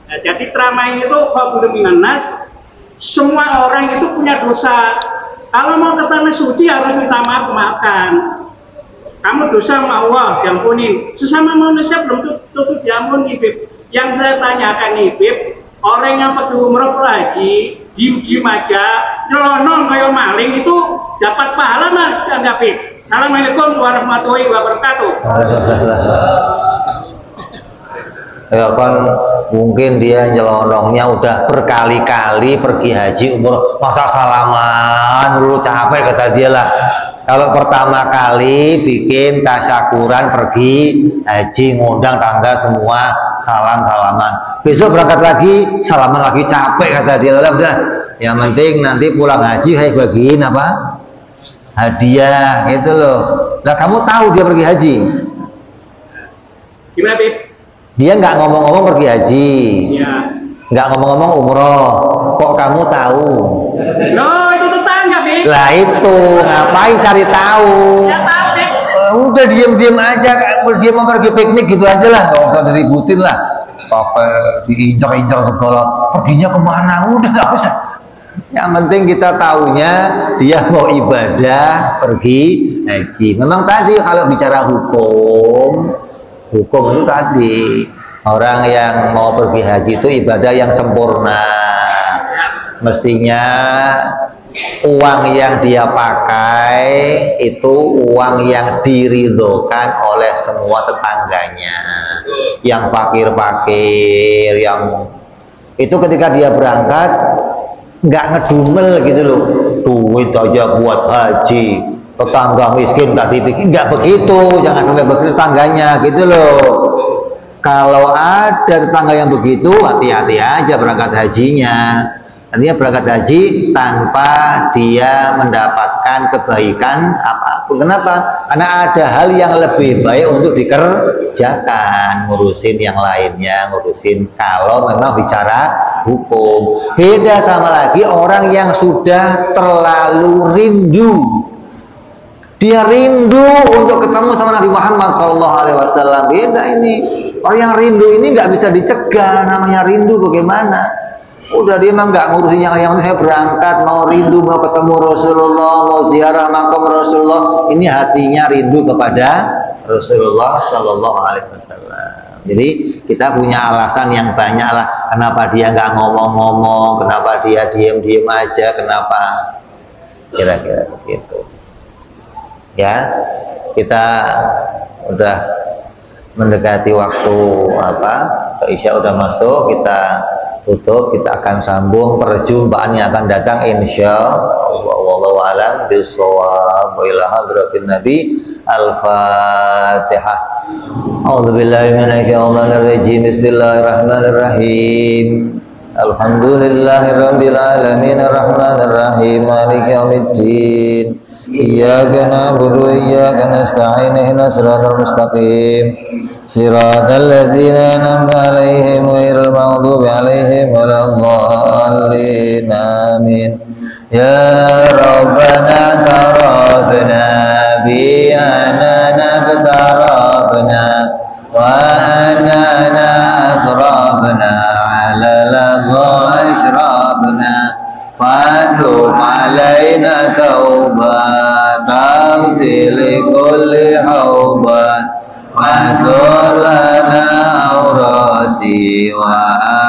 Nah, jadi ceramah ini tuh qabulun minan nas, semua orang itu punya dosa. Kalau mau ke tanah suci harus minta maaf, maafkan. Kamu dosa sama Allah, diampuni. Sesama manusia belum tentu diampuni, Bib. Yang saya tanyakan nih, Bib, orang yang pergi umroh haji, diem aja, nyelonong kayak maling itu dapat pahala mas? Enggak, Bib. Assalamualaikum warahmatullahi wabarakatuh. Ya kan mungkin dia nyelonongnya udah berkali-kali pergi haji umroh, masa salaman dulu capek, kata dia lah. Kalau pertama kali bikin tasyakuran pergi haji, ngundang tangga semua, salam-salaman. Besok berangkat lagi, salaman lagi, capek, kata dia. Udah, yang penting nanti pulang haji saya bagiin apa? Hadiah, gitu loh. Lah kamu tahu dia pergi haji? Gimana, Bib? Dia nggak ngomong-ngomong pergi haji, nggak ngomong-ngomong umroh. Kok kamu tahu? Loh, itu tetangga, Bib. Lah itu ngapain cari tahu? Ya tahu, Bib. Udah diem-diem aja, dia mau pergi piknik gitu aja lah, nggak usah diributin lah. pakai diincar-incar segala, perginya kemana, udah nggak usah. Yang penting kita tahunya dia mau ibadah pergi haji. Memang tadi kalau bicara hukum itu tadi orang yang mau pergi haji itu ibadah yang sempurna. Mestinya uang yang dia pakai itu uang yang diridhokan oleh semua tetangganya. Yang fakir-fakir, yang itu ketika dia berangkat nggak ngedumel gitu loh, duit aja buat haji, tetangga miskin tadi bikin, nggak begitu, jangan sampai begitu tetangganya gitu loh. Kalau ada tetangga yang begitu, hati-hati aja berangkat hajinya. Artinya berangkat haji tanpa dia mendapatkan kebaikan apapun. Kenapa? Karena ada hal yang lebih baik untuk dikerjakan, ngurusin yang lainnya, ngurusin kalau memang bicara hukum. Beda sama lagi orang yang sudah terlalu rindu. Dia rindu untuk ketemu sama Nabi Muhammad SAW. Beda ini. Orang yang rindu ini nggak bisa dicegah. Namanya rindu bagaimana? Udah dia mah nggak ngurusin yang lain. Saya berangkat mau rindu mau ketemu Rasulullah, mau ziarah makam Rasulullah. Ini hatinya rindu kepada Rasulullah Shallallahu Alaihi Wasallam. Jadi kita punya alasan yang banyak lah. Kenapa dia nggak ngomong-ngomong? Kenapa dia diem-diem aja? Kenapa? Kira-kira begitu. Ya, kita udah mendekati waktu Isya udah masuk, kita tutup, kita akan sambung perjumpaan yang akan datang insyaallah. Wallahu a'lam bishawab. Wa ila hadratin nabi. Al-Fatihah. A'udzubillahi minasyaitonir rajim. Bismillahirrahmanirrahim. Alhamdulillahirabbil alamin arrahmanir rahim maliki yaumiddin. Iyyaka na'budu wa iyyaka nasta'in ihdinas siratal mustaqim. Siratal ladzina an'amta 'alaihim ghairil maghdubi 'alaihim waladdallin. Amin. Ya Rabbana tarabna bi anana qatarabna wa anana asrabna 'ala ladha ashrabna Fadum alaina taubat Taghzil kulli haubat Mastur lana aurati Wa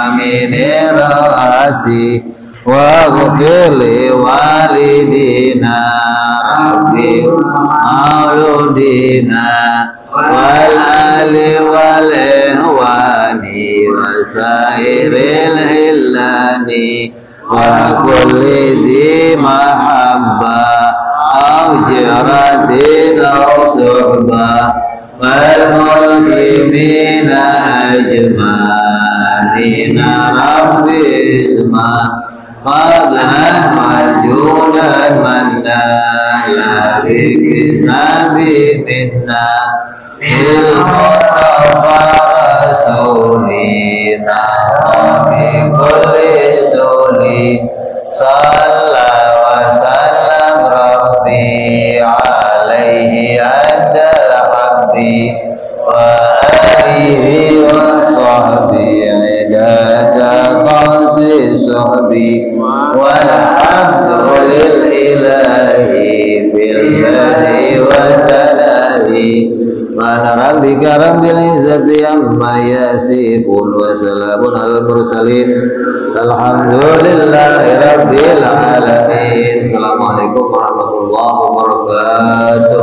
amin irati Wa ghufirli walidina Rabbi mauludina Wal ali wal ihwani Wasairil illani wa kulli dhi mahabba au jiratin au suhbah wal muslimina ajma'ina rabbi isma fadlan wajudan manna la bikisabi minna ilmu rasulina bi kulli Salla wa sallam Rabbi alaihi adal habbi wa alihi wa sahbihi idada qasi sahbi walhamdulil ilahi fil badi wa tanadi Mana rabbika rabbil izzati amma yasifun wa salamun al mursalin alhamdulillahi rabbil alamin. Assalamualaikum warahmatullahi wabarakatuh.